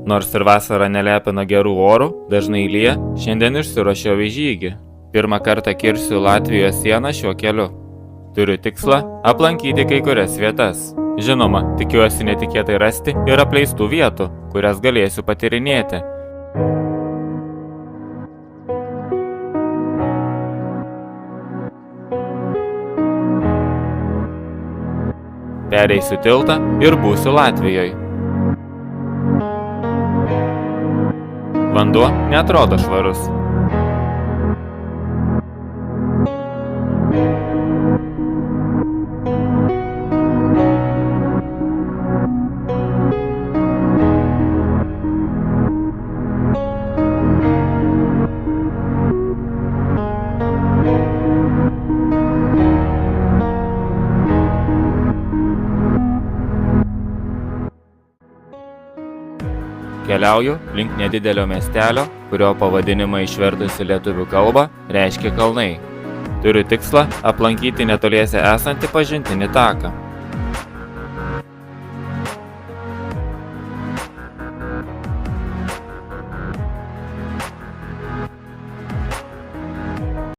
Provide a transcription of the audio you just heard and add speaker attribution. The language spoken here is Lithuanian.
Speaker 1: Nors ir vasara nelepina gerų orų, dažnai lyja, šiandien išsiruošiau į žygį. Pirmą kartą kirsiu Latvijos sieną šiuo keliu. Turiu tikslą aplankyti kai kurias vietas. Žinoma, tikiuosi netikėtai rasti ir apleistų vietų, kurias galėsiu patyrinėti. Pereisiu tiltą ir būsiu Latvijoje. Vanduo neatrodo švarus. Keliauju link nedidelio miestelio, kurio pavadinimą išvertus į lietuvių kalbą reiškia kalnai. Turiu tikslą aplankyti netoliese esantį pažintinį taką.